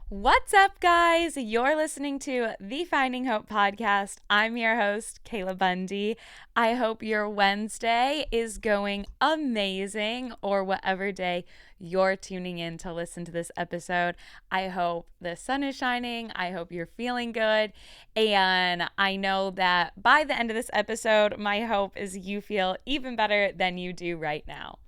What's up, guys? You're listening to the Finding Hope podcast. I'm your host, Kayla Bundy. I hope your Wednesday is going amazing, or whatever day you're tuning in to listen to this episode. I hope the sun is shining. I hope you're feeling good. And I know that by the end of this episode, my hope is you feel even better than you do right now.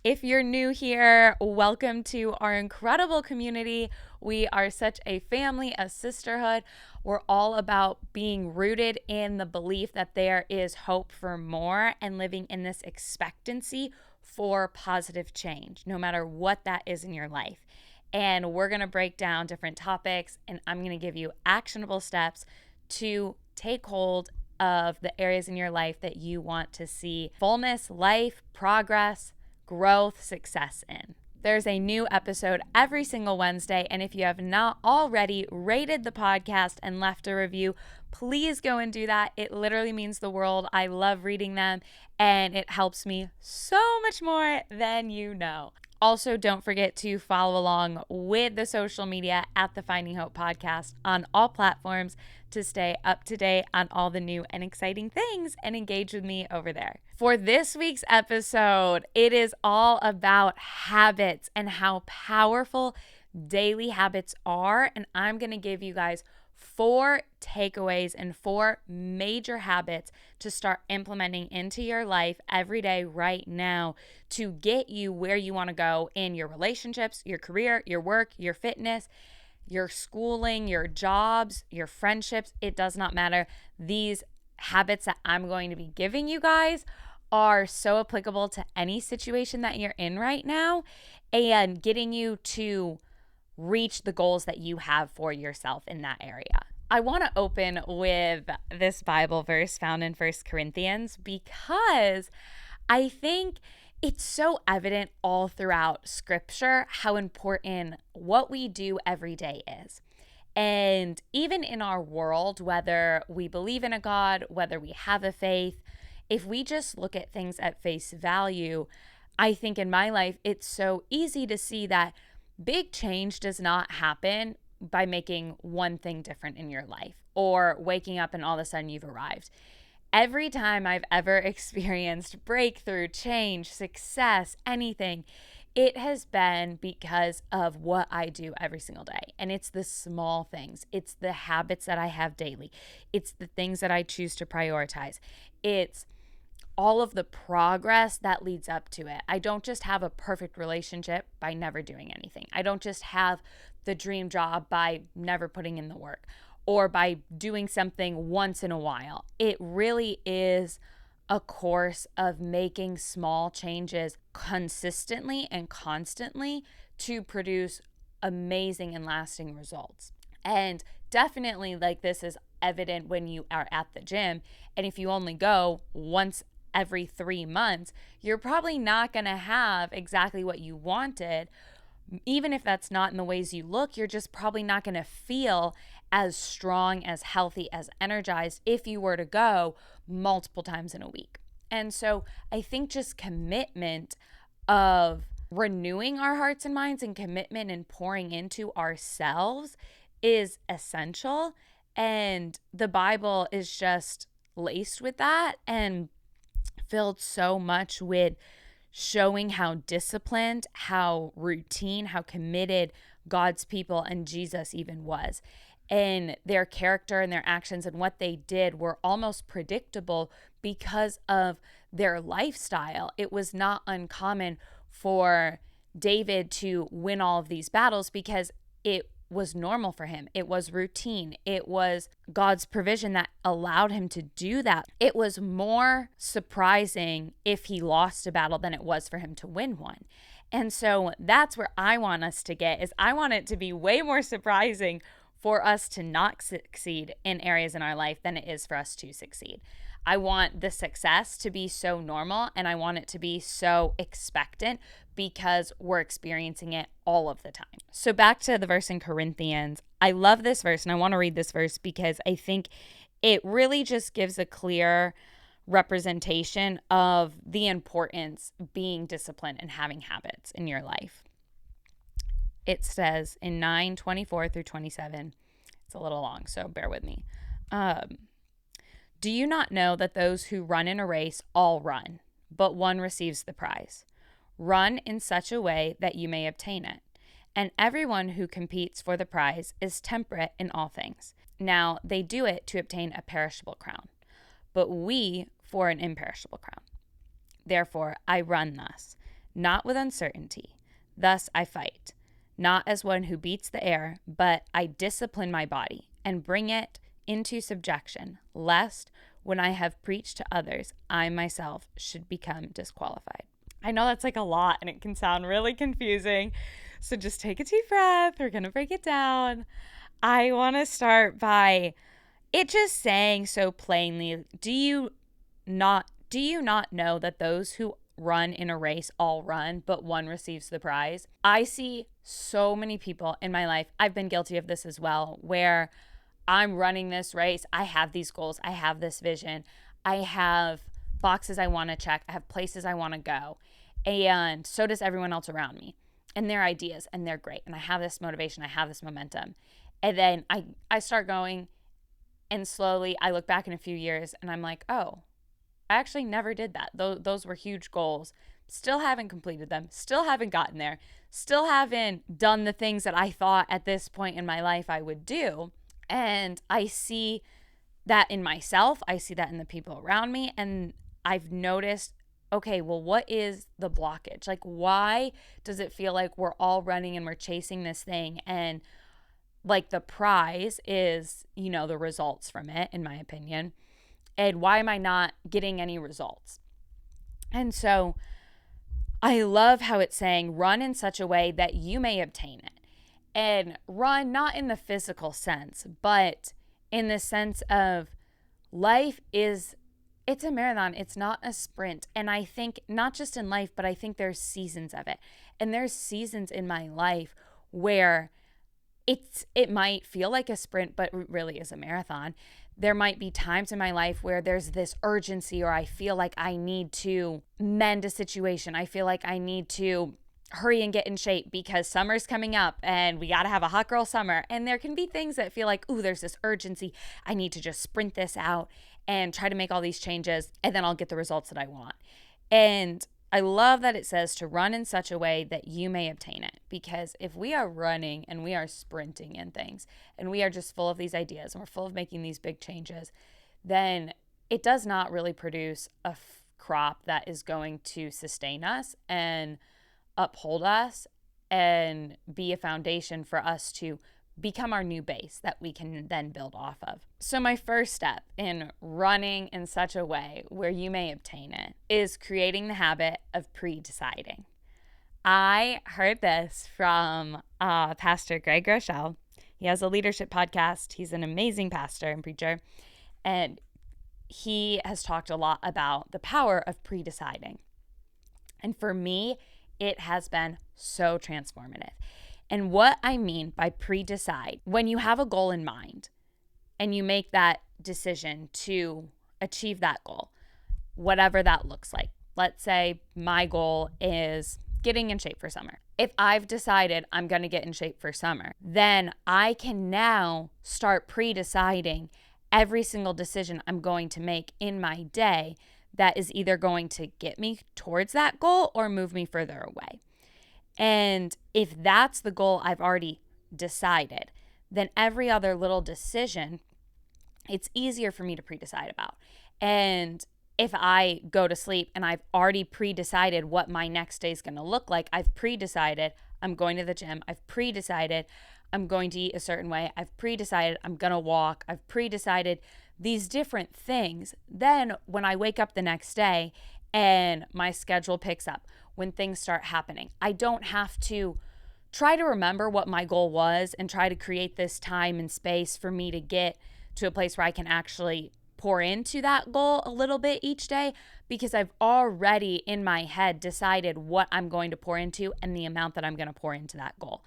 If you're new here, welcome to our incredible community. We are such a family, a sisterhood. We're all about being rooted in the belief that there is hope for more and living in this expectancy for positive change, no matter what that is in your life. And we're going to break down different topics, and I'm going to give you actionable steps to take hold of the areas in your life that you want to see fullness, life, progress, growth, success in. There's a new episode every single Wednesday, and if you have not already rated the podcast and left a review, please go and do that. It literally means the world. I love reading them, and it helps me so much more than you know. Also, don't forget to follow along with the social media at the Finding Hope podcast on all platforms to stay up to date on all the new and exciting things and engage with me over there. For this week's episode, it is all about habits and how powerful daily habits are. And I'm going to give you guys 4 takeaways and 4 major habits to start implementing into your life every day right now to get you where you want to go in your relationships, your career, your work, your fitness, your schooling, your jobs, your friendships. It does not matter. These habits that I'm going to be giving you guys are so applicable to any situation that you're in right now and getting you to reach the goals that you have for yourself in that area. I want to open with this Bible verse found in 1 Corinthians because I think it's so evident all throughout Scripture how important what we do every day is. And even in our world, whether we believe in a God, whether we have a faith, if we just look at things at face value, I think in my life, it's so easy to see that big change does not happen by making one thing different in your life or waking up and all of a sudden you've arrived. Every time I've ever experienced breakthrough, change, success, anything, it has been because of what I do every single day. And it's the small things. It's the habits that I have daily. It's the things that I choose to prioritize. It's all of the progress that leads up to it. I don't just have a perfect relationship by never doing anything. I don't just have the dream job by never putting in the work or by doing something once in a while. It really is a course of making small changes consistently and constantly to produce amazing and lasting results. And definitely, like, this is evident when you are at the gym. And if you only go once every 3 months, you're probably not going to have exactly what you wanted. Even if that's not in the ways you look, you're just probably not going to feel as strong, as healthy, as energized if you were to go multiple times in a week. And so I think just commitment of renewing our hearts and minds and commitment and pouring into ourselves is essential. And the Bible is just laced with that and filled so much with showing how disciplined, how routine, how committed God's people and Jesus even was. And their character and their actions and what they did were almost predictable because of their lifestyle. It was not uncommon for David to win all of these battles because it was normal for him. It was routine. It was God's provision that allowed him to do that. It was more surprising if he lost a battle than it was for him to win one. And so that's where I want us to get is I want it to be way more surprising for us to not succeed in areas in our life than it is for us to succeed. I want the success to be so normal and I want it to be so expectant because we're experiencing it all of the time. So back to the verse in Corinthians. I love this verse and I want to read this verse because I think it really just gives a clear representation of the importance being disciplined and having habits in your life. it says in 9:24 through 27, it's a little long, so bear with me. Do you not know that those who run in a race all run, but one receives the prize? Run in such a way that you may obtain it. And everyone who competes for the prize is temperate in all things. Now, they do it to obtain a perishable crown, but we for an imperishable crown. Therefore, I run thus, not with uncertainty. Thus I fight, not as one who beats the air, but I discipline my body and bring it into subjection, lest when I have preached to others, I myself should become disqualified. I know that's like a lot and it can sound really confusing. So just take a deep breath. We're going to break it down. I want to start by it just saying so plainly, do you not know that those who run in a race all run, but one receives the prize? I see so many people in my life, I've been guilty of this as well, where I'm running this race. I have these goals. I have this vision. I have boxes I want to check. I have places I want to go. And so does everyone else around me. And their ideas, and they're great. And I have this motivation. I have this momentum. And then I start going, and slowly I look back in a few years and I'm like, oh, I actually never did that. Those were huge goals. Still haven't completed them. Still haven't gotten there. Still haven't done the things that I thought at this point in my life I would do. And I see that in myself. I see that in the people around me. And I've noticed, okay, well, what is the blockage? Like, why does it feel like we're all running and we're chasing this thing? And like the prize is, the results from it, in my opinion. And why am I not getting any results? And so I love how it's saying, run in such a way that you may obtain it. And run not in the physical sense, but in the sense of life it's a marathon. It's not a sprint. And I think not just in life, but I think there's seasons of it. And there's seasons in my life where it might feel like a sprint, but it really is a marathon. There might be times in my life where there's this urgency, or I feel like I need to mend a situation. I feel like I need to hurry and get in shape because summer's coming up and we got to have a hot girl summer. And there can be things that feel like, ooh, there's this urgency. I need to just sprint this out and try to make all these changes, and then I'll get the results that I want. And I love that it says to run in such a way that you may obtain it. Because if we are running and we are sprinting in things and we are just full of these ideas and we're full of making these big changes, then it does not really produce a crop that is going to sustain us and uphold us and be a foundation for us to become our new base that we can then build off of. So my first step in running in such a way where you may obtain it is creating the habit of pre-deciding. I heard this from Pastor Greg Rochelle. He has a leadership podcast. He's an amazing pastor and preacher. And he has talked a lot about the power of pre-deciding. And for me, it has been so transformative. And what I mean by pre-decide, when you have a goal in mind and you make that decision to achieve that goal, whatever that looks like. Let's say my goal is getting in shape for summer. If I've decided I'm going to get in shape for summer, then I can now start pre-deciding every single decision I'm going to make in my day that is either going to get me towards that goal or move me further away. And if that's the goal I've already decided, then every other little decision, it's easier for me to pre-decide about. And if I go to sleep and I've already pre-decided what my next day is going to look like, I've pre-decided I'm going to the gym, I've pre-decided I'm going to eat a certain way, I've pre-decided I'm going to walk, I've pre-decided these different things. Then when I wake up the next day and my schedule picks up, when things start happening, I don't have to try to remember what my goal was and try to create this time and space for me to get to a place where I can actually pour into that goal a little bit each day, because I've already in my head decided what I'm going to pour into and the amount that I'm going to pour into that goal.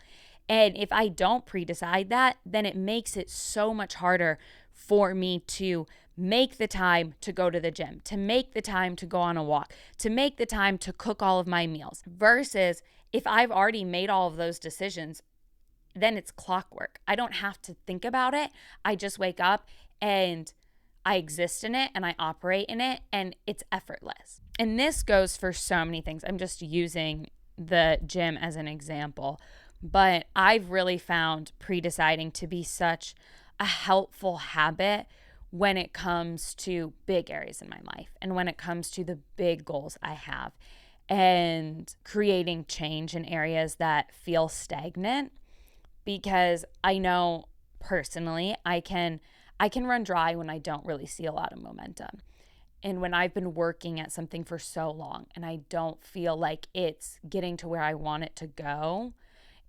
And if I don't pre-decide that, then it makes it so much harder for me to make the time to go to the gym, to make the time to go on a walk, to make the time to cook all of my meals. Versus if I've already made all of those decisions then it's clockwork. I don't have to think about it. I just wake up and I exist in it and I operate in it, and it's effortless. And this goes for so many things. I'm just using the gym as an example, but I've really found pre-deciding to be such a helpful habit when it comes to big areas in my life and when it comes to the big goals I have and creating change in areas that feel stagnant, because I know personally I can run dry when I don't really see a lot of momentum. And when I've been working at something for so long and I don't feel like it's getting to where I want it to go,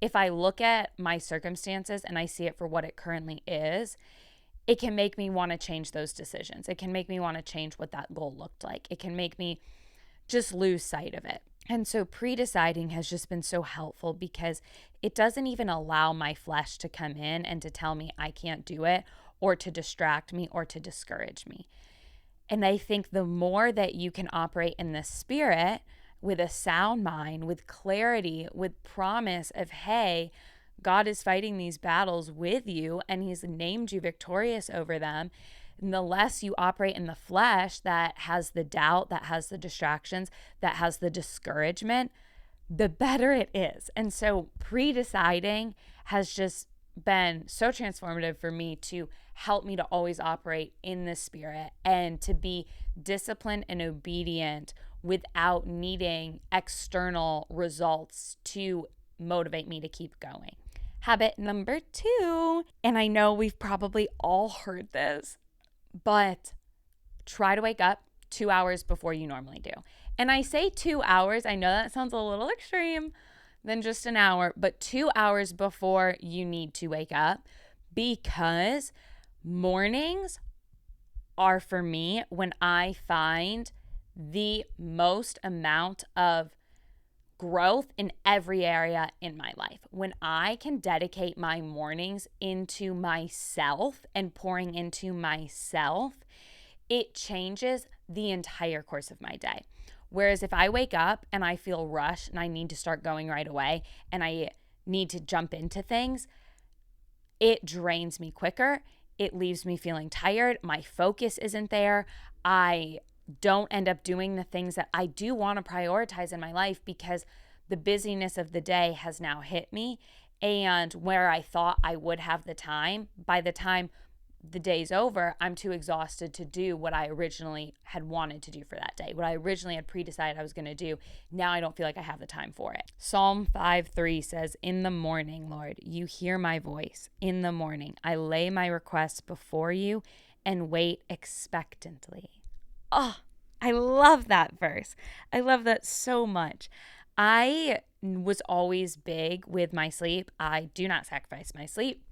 if I look at my circumstances and I see it for what it currently is, it can make me want to change those decisions. It can make me want to change what that goal looked like. It can make me just lose sight of it. And so pre-deciding has just been so helpful because it doesn't even allow my flesh to come in and to tell me I can't do it, or to distract me, or to discourage me. And I think the more that you can operate in the spirit with a sound mind, with clarity, with promise of, hey, God is fighting these battles with you and he's named you victorious over them. And the less you operate in the flesh that has the doubt, that has the distractions, that has the discouragement, the better it is. And so pre-deciding has just been so transformative for me to help me to always operate in the spirit and to be disciplined and obedient without needing external results to motivate me to keep going. Habit number 2, and I know we've probably all heard this, but try to wake up 2 hours before you normally do. And I say 2 hours, I know that sounds a little extreme than just an hour, but 2 hours before you need to wake up, because mornings are, for me, when I find the most amount of growth in every area in my life. When I can dedicate my mornings into myself and pouring into myself, it changes the entire course of my day. Whereas if I wake up and I feel rushed and I need to start going right away and I need to jump into things, it drains me quicker. It leaves me feeling tired. My focus isn't there. I don't end up doing the things that I do want to prioritize in my life because the busyness of the day has now hit me. And where I thought I would have the time, by the time the day's over, I'm too exhausted to do what I originally had wanted to do for that day. What I originally had pre-decided I was going to do, now I don't feel like I have the time for it. Psalm 5:3 says, "In the morning, Lord, you hear my voice. In the morning, I lay my requests before you and wait expectantly." Oh, I love that verse. I love that so much. I was always big with my sleep. I do not sacrifice my sleep.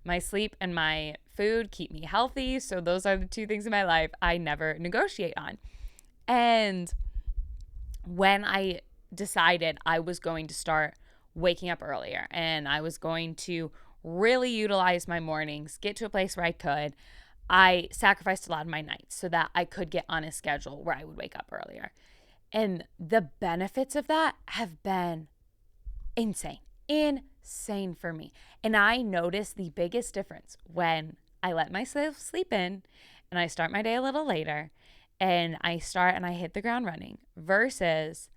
My sleep and my food keep me healthy. So those are the two things in my life I never negotiate on. And when I decided I was going to start waking up earlier and I was going to really utilize my mornings, get to a place where I sacrificed a lot of my nights so that I could get on a schedule where I would wake up earlier. And the benefits of that have been insane for me. And I noticed the biggest difference when I let myself sleep in and I start my day a little later and I start and I hit the ground running versus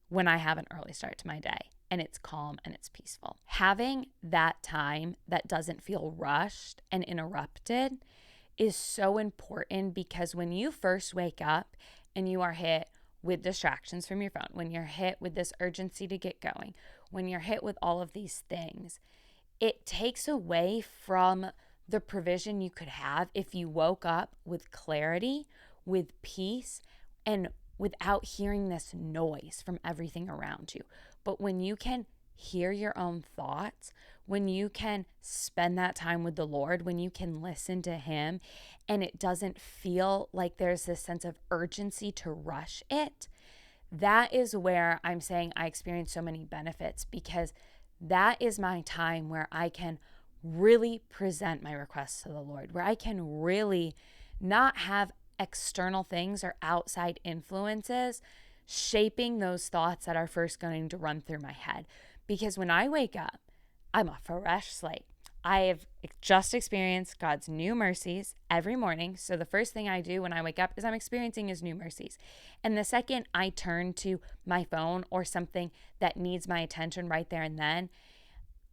when I have an early start to my day and it's calm and it's peaceful. Having that time that doesn't feel rushed and interrupted is so important, because when you first wake up and you are hit with distractions from your phone, when you're hit with this urgency to get going, when you're hit with all of these things, it takes away from the provision you could have if you woke up with clarity, with peace, and without hearing this noise from everything around you. But when you can hear your own thoughts, when you can spend that time with the Lord, when you can listen to him and it doesn't feel like there's this sense of urgency to rush it, that is where I'm saying I experience so many benefits, because that is my time where I can really present my requests to the Lord, where I can really not have external things or outside influences shaping those thoughts that are first going to run through my head. Because when I wake up I'm a fresh slate. I have just experienced God's new mercies every morning. So the first thing I do when I wake up is I'm experiencing his new mercies. And the second I turn to my phone or something that needs my attention right there and then,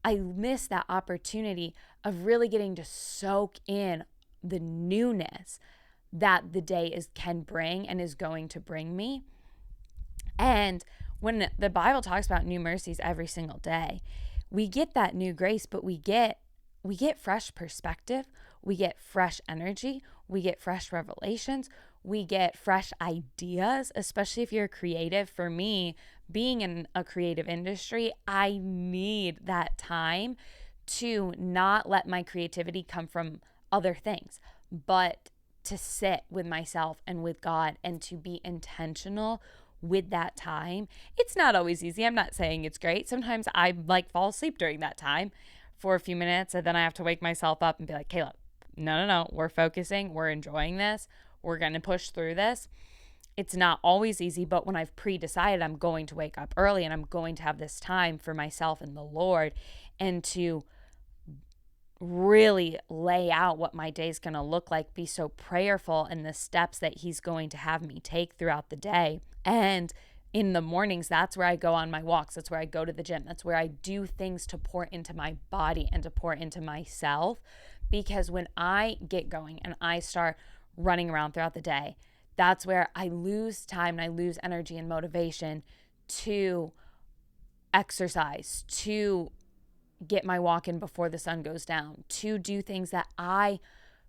I miss that opportunity of really getting to soak in the newness that the day can bring and is going to bring me. And when the Bible talks about new mercies every single day, we get that new grace, but we get fresh perspective, we get fresh energy, we get fresh revelations, we get fresh ideas, especially if you're creative. For me, being in a creative industry, I need that time to not let my creativity come from other things, but to sit with myself and with God and to be intentional with that time. It's not always easy. I'm not saying it's great. Sometimes I fall asleep during that time for a few minutes, and then I have to wake myself up and be like, Caleb, no, we're focusing, we're enjoying this, we're going to push through this. It's not always easy, but when I've pre-decided I'm going to wake up early and I'm going to have this time for myself and the Lord, and to really lay out what my day is going to look like, be so prayerful in the steps that he's going to have me take throughout the day. And in the mornings, that's where I go on my walks. That's where I go to the gym. That's where I do things to pour into my body and to pour into myself. Because when I get going and I start running around throughout the day, that's where I lose time and I lose energy and motivation to exercise, to get my walk in before the sun goes down, to do things that I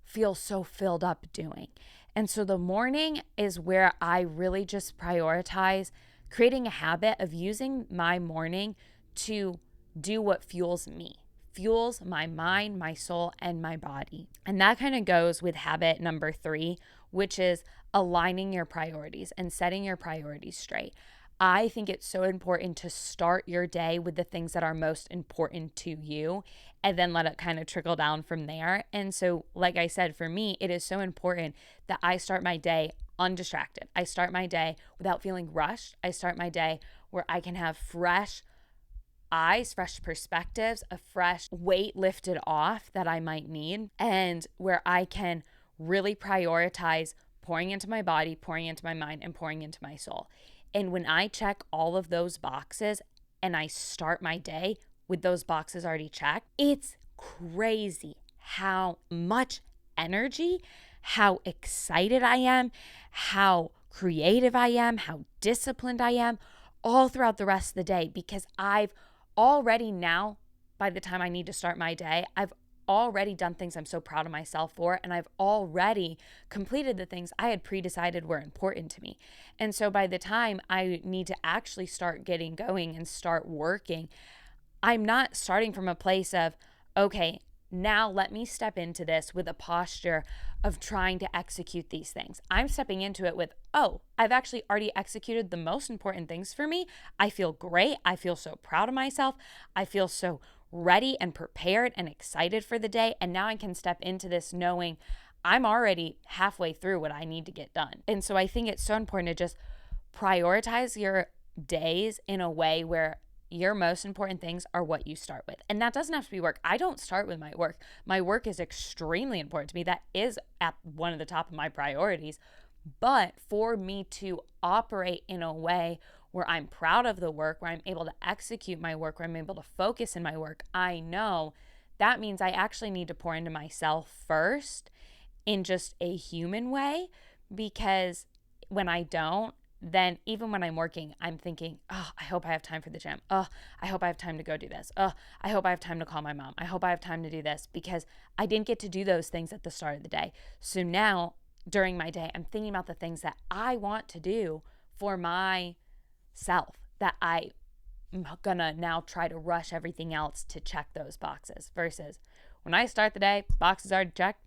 feel so filled up doing. And so the morning is where I really just prioritize creating a habit of using my morning to do what fuels me, fuels my mind, my soul, and my body. And that kind of goes with habit number 3, which is aligning your priorities and setting your priorities straight. I think it's so important to start your day with the things that are most important to you and then let it kind of trickle down from there. And so, like I said, for me, it is so important that I start my day undistracted. I start my day without feeling rushed. I start my day where I can have fresh eyes, fresh perspectives, a fresh weight lifted off that I might need, and where I can really prioritize pouring into my body, pouring into my mind, and pouring into my soul. And when I check all of those boxes and I start my day with those boxes already checked, it's crazy how much energy, how excited I am, how creative I am, how disciplined I am all throughout the rest of the day, because I've already now, by the time I need to start my day, I've already done things I'm so proud of myself for, and I've already completed the things I had pre-decided were important to me. And so by the time I need to actually start getting going and start working, I'm not starting from a place of, okay, now let me step into this with a posture of trying to execute these things. I'm stepping into it with, oh, I've actually already executed the most important things for me. I feel great. I feel so proud of myself. I feel so ready and prepared and excited for the day. And now I can step into this knowing I'm already halfway through what I need to get done. And so I think it's so important to just prioritize your days in a way where your most important things are what you start with. And that doesn't have to be work. I don't start with my work. My work is extremely important to me. That is at one of the top of my priorities. But for me to operate in a way where I'm proud of the work, where I'm able to execute my work, where I'm able to focus in my work, I know that means I actually need to pour into myself first in just a human way, because when I don't, then even when I'm working, I'm thinking, oh, I hope I have time for the gym. Oh, I hope I have time to go do this. Oh, I hope I have time to call my mom. I hope I have time to do this, because I didn't get to do those things at the start of the day. So now during my day, I'm thinking about the things that I want to do for myself, that I'm gonna now try to rush everything else to check those boxes, versus when I start the day, boxes are checked.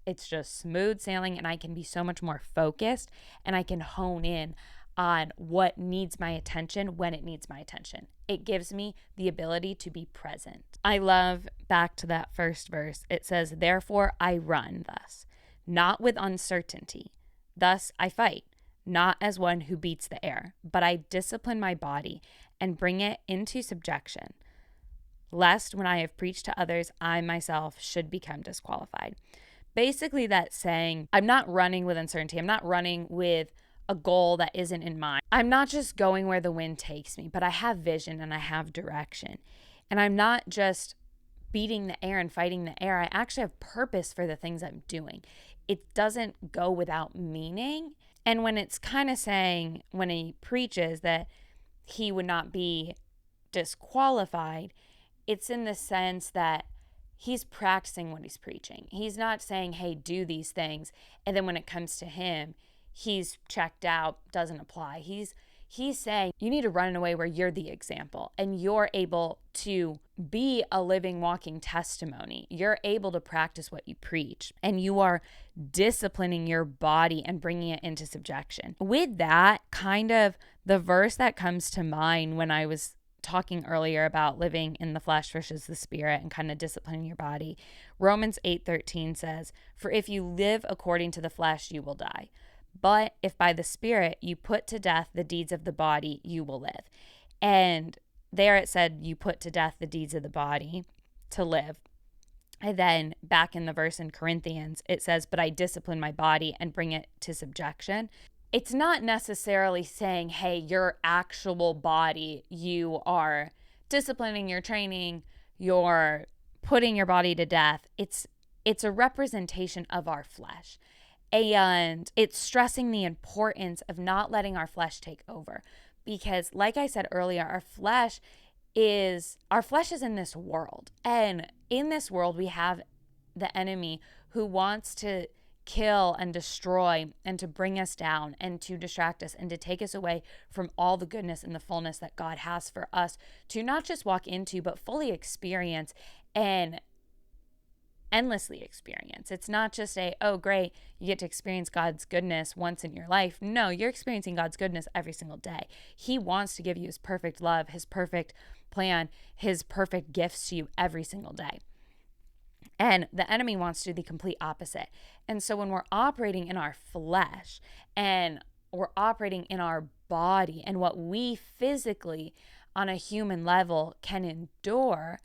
It's just smooth sailing, and I can be so much more focused, and I can hone in on what needs my attention when it needs my attention. It gives me the ability to be present. I love, back to that first verse, it says, "Therefore I run thus, not with uncertainty. Thus I fight, not as one who beats the air, but I discipline my body and bring it into subjection, lest when I have preached to others, I myself should become disqualified. Basically, that's saying I'm not running with uncertainty. I'm not running with a goal that isn't in mind. I'm not just going where the wind takes me, but I have vision and I have direction. And I'm not just beating the air and fighting the air. I actually have purpose for the things I'm doing. It doesn't go without meaning. And when it's kind of saying, when he preaches that he would not be disqualified, it's in the sense that he's practicing what he's preaching. He's not saying, hey, do these things, and then when it comes to him, he's checked out, doesn't apply. He's saying you need to run in a way where you're the example and you're able to be a living, walking testimony. You're able to practice what you preach, and you are disciplining your body and bringing it into subjection. With that, kind of the verse that comes to mind when I was talking earlier about living in the flesh versus the spirit and kind of disciplining your body, Romans 8:13 says, "For if you live according to the flesh, you will die. But if by the Spirit you put to death the deeds of the body, you will live." And there it said, you put to death the deeds of the body to live. And then back in the verse in Corinthians, it says, "But I discipline my body and bring it to subjection." It's not necessarily saying, hey, your actual body, you are disciplining, your training, you're putting your body to death. It's a representation of our flesh. And it's stressing the importance of not letting our flesh take over. Because like I said earlier, our flesh is in this world. And in this world, we have the enemy who wants to kill and destroy and to bring us down and to distract us and to take us away from all the goodness and the fullness that God has for us to not just walk into, but fully experience and endlessly experience. It's not just oh great, you get to experience God's goodness once in your life. No, you're experiencing God's goodness every single day. He wants to give you his perfect love, his perfect plan, his perfect gifts to you every single day. And the enemy wants to do the complete opposite. And so when we're operating in our flesh and we're operating in our body and what we physically on a human level can endure,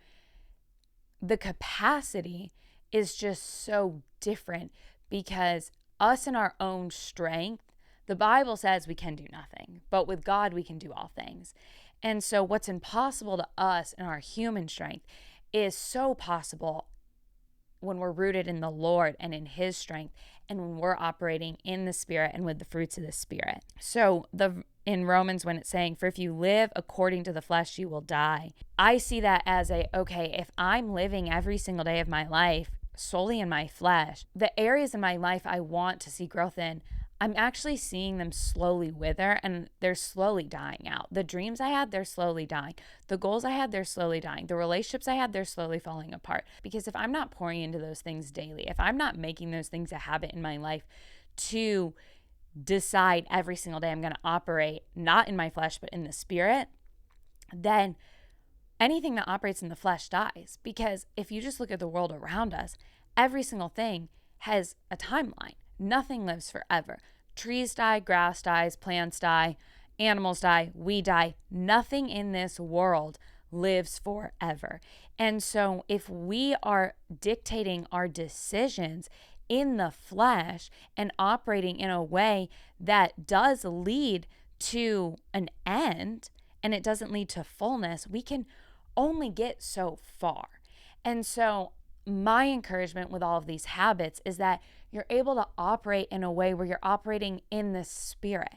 the capacity is just so different, because us in our own strength, the Bible says we can do nothing, but with God we can do all things. And so what's impossible to us in our human strength is so possible when we're rooted in the Lord and in his strength, and when we're operating in the Spirit and with the fruits of the Spirit. So in Romans, when it's saying, "For if you live according to the flesh, you will die," I see that as okay, if I'm living every single day of my life solely in my flesh, the areas in my life I want to see growth in, I'm actually seeing them slowly wither, and they're slowly dying out. The dreams I had, they're slowly dying. The goals I had, they're slowly dying. The relationships I had, they're slowly falling apart. Because if I'm not pouring into those things daily, if I'm not making those things a habit in my life to decide every single day I'm going to operate not in my flesh, but in the Spirit, then anything that operates in the flesh dies. Because if you just look at the world around us, every single thing has a timeline. Nothing lives forever. Trees die, grass dies, plants die, animals die, we die. Nothing in this world lives forever. And so if we are dictating our decisions in the flesh and operating in a way that does lead to an end and it doesn't lead to fullness, we can only get so far. And so my encouragement with all of these habits is that you're able to operate in a way where you're operating in the Spirit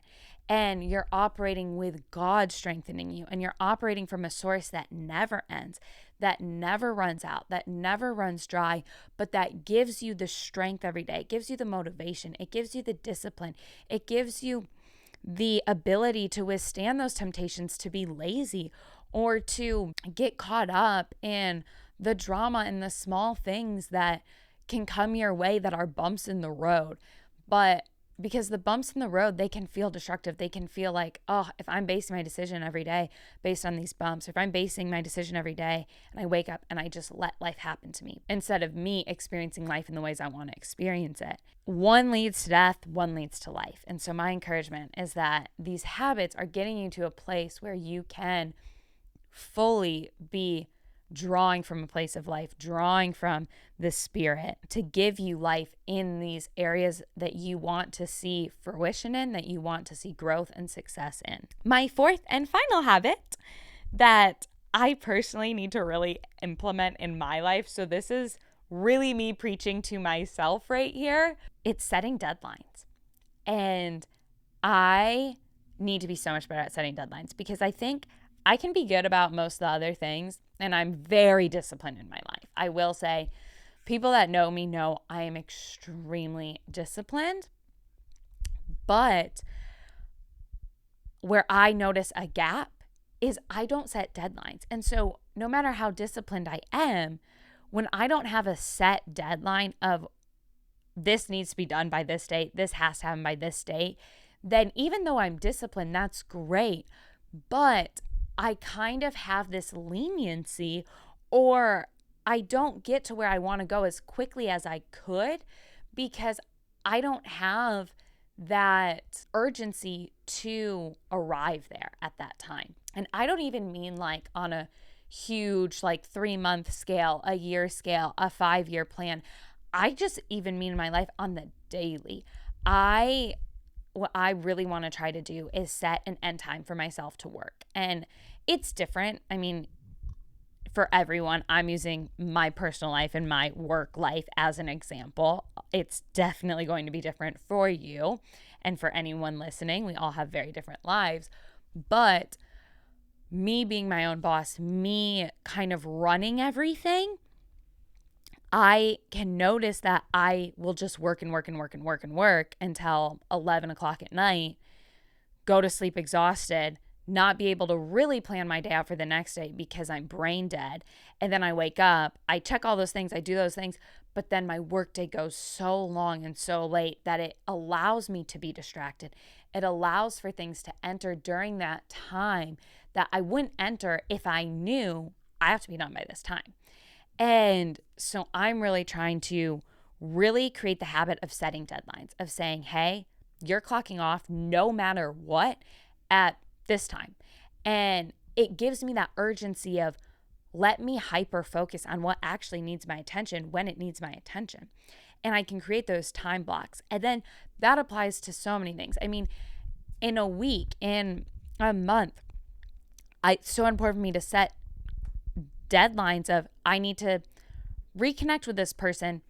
and you're operating with God strengthening you, and you're operating from a source that never ends, that never runs out, that never runs dry, but that gives you the strength every day. It gives you the motivation. It gives you the discipline. It gives you the ability to withstand those temptations to be lazy or to get caught up in the drama and the small things that can come your way that are bumps in the road. But because the bumps in the road, they can feel destructive. They can feel like, oh, if I'm basing my decision every day based on these bumps, if I'm basing my decision every day and I wake up and I just let life happen to me instead of me experiencing life in the ways I want to experience it, one leads to death, one leads to life. And so my encouragement is that these habits are getting you to a place where you can fully be drawing from a place of life, drawing from the Spirit to give you life in these areas that you want to see fruition in, that you want to see growth and success in. My fourth and final habit that I personally need to really implement in my life, so this is really me preaching to myself right here, it's setting deadlines. And I need to be so much better at setting deadlines because I think I can be good about most of the other things, and I'm very disciplined in my life. I will say, people that know me know I am extremely disciplined, but where I notice a gap is I don't set deadlines. And so no matter how disciplined I am, when I don't have a set deadline of this needs to be done by this date, this has to happen by this date, then even though I'm disciplined, that's great. But I kind of have this leniency, or I don't get to where I want to go as quickly as I could because I don't have that urgency to arrive there at that time. And I don't even mean like on a huge, like 3-month scale, a year scale, a 5-year plan. I just even mean in my life on the daily. What I really want to try to do is set an end time for myself to work. And it's different. I mean, for everyone, I'm using my personal life and my work life as an example. It's definitely going to be different for you and for anyone listening. We all have very different lives. But me being my own boss, me kind of running everything, I can notice that I will just work and work and work and work and work until 11 o'clock at night, go to sleep exhausted, not be able to really plan my day out for the next day because I'm brain dead. And then I wake up, I check all those things, I do those things, but then my workday goes so long and so late that it allows me to be distracted. It allows for things to enter during that time that I wouldn't enter if I knew I have to be done by this time. And so I'm really trying to really create the habit of setting deadlines, of saying, hey, you're clocking off no matter what at this time. And it gives me that urgency of let me hyper focus on what actually needs my attention when it needs my attention. And I can create those time blocks. And then that applies to so many things. I mean, in a week, in a month, it's so important for me to set deadlines of I need to reconnect with this person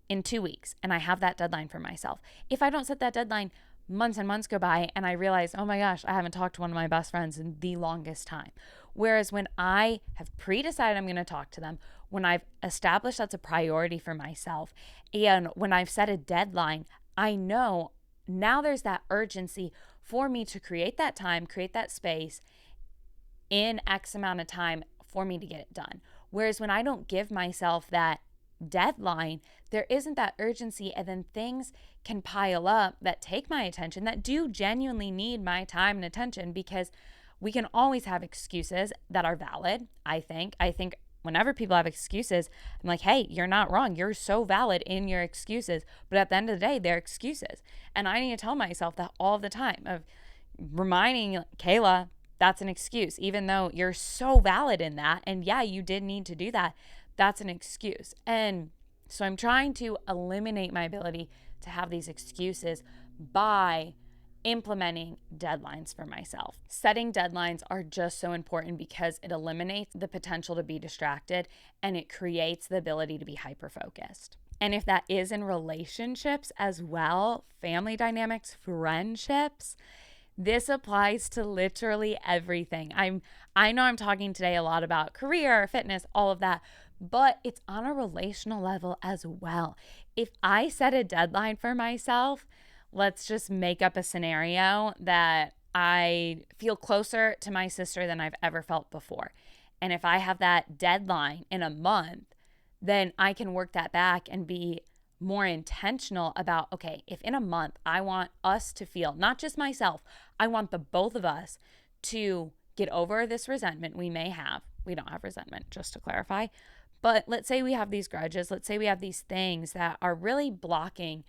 in 2 weeks, and I have that deadline for myself. If I don't set that deadline, months and months go by and I realize, oh my gosh, I haven't talked to one of my best friends in the longest time. Whereas when I have pre-decided I'm going to talk to them, when I've established that's a priority for myself, and when I've set a deadline, I know now there's that urgency for me to create that time, create that space in X amount of time for me to get it done. Whereas when I don't give myself that deadline, there isn't that urgency, and then things can pile up that take my attention, that do genuinely need my time and attention, because we can always have excuses that are valid. I think whenever people have excuses, I'm like, hey, you're not wrong. You're so valid in your excuses. But at the end of the day, they're excuses. And I need to tell myself that all the time, of reminding Kayla, that's an excuse, even though you're so valid in that. And yeah, you did need to do that. That's an excuse. And so I'm trying to eliminate my ability to have these excuses by implementing deadlines for myself. Setting deadlines are just so important because it eliminates the potential to be distracted, and it creates the ability to be hyper-focused. And if that is in relationships as well, family dynamics, friendships, this applies to literally everything. I know I'm talking today a lot about career, fitness, all of that, but it's on a relational level as well. If I set a deadline for myself, let's just make up a scenario that I feel closer to my sister than I've ever felt before. And if I have that deadline in a month, then I can work that back and be more intentional about, okay, if in a month I want us to feel, not just myself, I want the both of us to get over this resentment we may have. We don't have resentment, just to clarify. But let's say we have these grudges. Let's say we have these things that are really blocking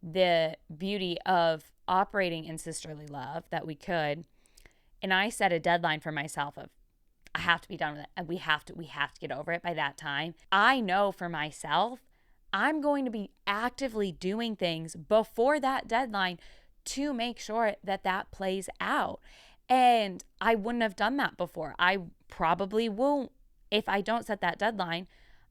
the beauty of operating in sisterly love that we could. And I set a deadline for myself of I have to be done with it. And we have to get over it by that time. I know for myself, I'm going to be actively doing things before that deadline to make sure that that plays out. And I wouldn't have done that before. I probably won't, if I don't set that deadline,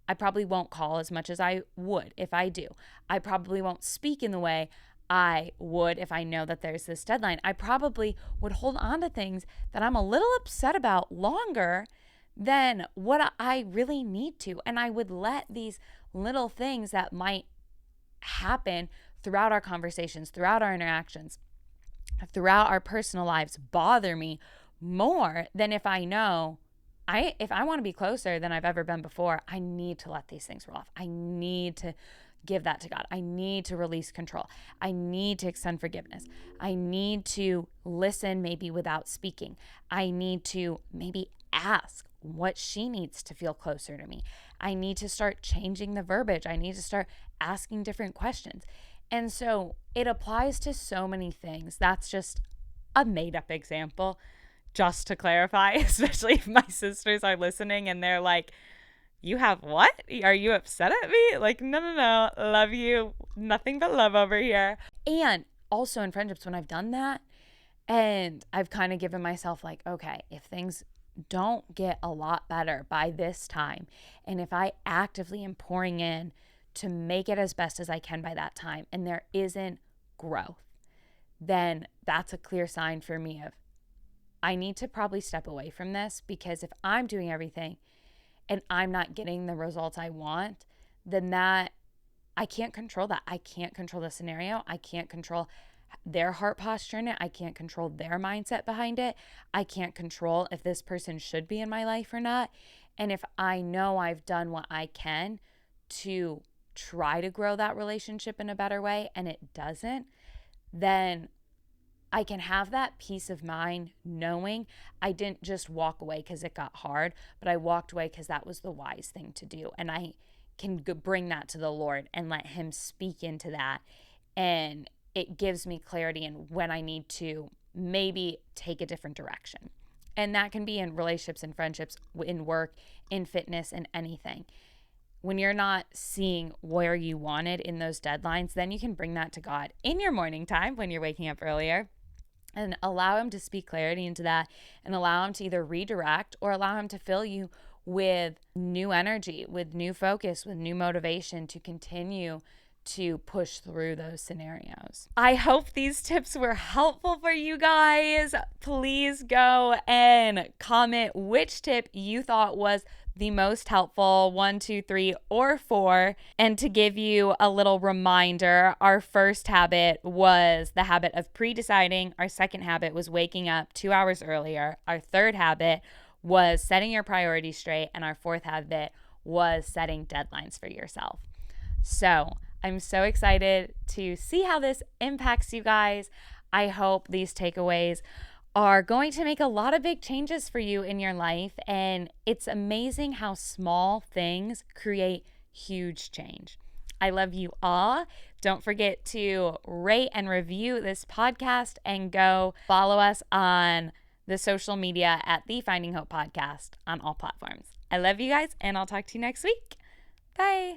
I probably won't call as much as I would if I do. I probably won't speak in the way I would if I know that there's this deadline. I probably would hold on to things that I'm a little upset about longer than what I really need to. And I would let these little things that might happen throughout our conversations, throughout our interactions, throughout our personal lives bother me more than if I know if I want to be closer than I've ever been before, I need to let these things roll off. I need to give that to God. I need to release control. I need to extend forgiveness. I need to listen maybe without speaking. I need to maybe ask what she needs to feel closer to me. I need to start changing the verbiage. I need to start asking different questions. And so it applies to so many things. That's just a made up example, just to clarify, especially if my sisters are listening and they're like, you have what? Are you upset at me? Like, no. Love you. Nothing but love over here. And also in friendships, when I've done that and I've kind of given myself like, okay, if things don't get a lot better by this time, and if I actively am pouring in to make it as best as I can by that time, and there isn't growth, then that's a clear sign for me of I need to probably step away from this, because if I'm doing everything and I'm not getting the results I want, then that I can't control that. I can't control the scenario. I can't control their heart posture in it. I can't control their mindset behind it. I can't control if this person should be in my life or not. And if I know I've done what I can to try to grow that relationship in a better way and it doesn't, then I can have that peace of mind knowing I didn't just walk away because it got hard, but I walked away because that was the wise thing to do. And I can bring that to the Lord and let him speak into that. And it gives me clarity in when I need to maybe take a different direction. And that can be in relationships and friendships, in work, in fitness, and anything. When you're not seeing where you wanted in those deadlines, then you can bring that to God in your morning time when you're waking up earlier, and allow him to speak clarity into that, and allow him to either redirect or allow him to fill you with new energy, with new focus, with new motivation to continue to push through those scenarios. I hope these tips were helpful for you guys. Please go and comment which tip you thought was the most helpful, 1, 2, 3, or 4. And to give you a little reminder, our first habit was the habit of pre-deciding. Our second habit was waking up 2 hours earlier. Our third habit was setting your priorities straight. And our fourth habit was setting deadlines for yourself. So I'm so excited to see how this impacts you guys. I hope these takeaways are going to make a lot of big changes for you in your life. And it's amazing how small things create huge change. I love you all. Don't forget to rate and review this podcast, and go follow us on the social media at the Finding Hope Podcast on all platforms. I love you guys, and I'll talk to you next week. Bye.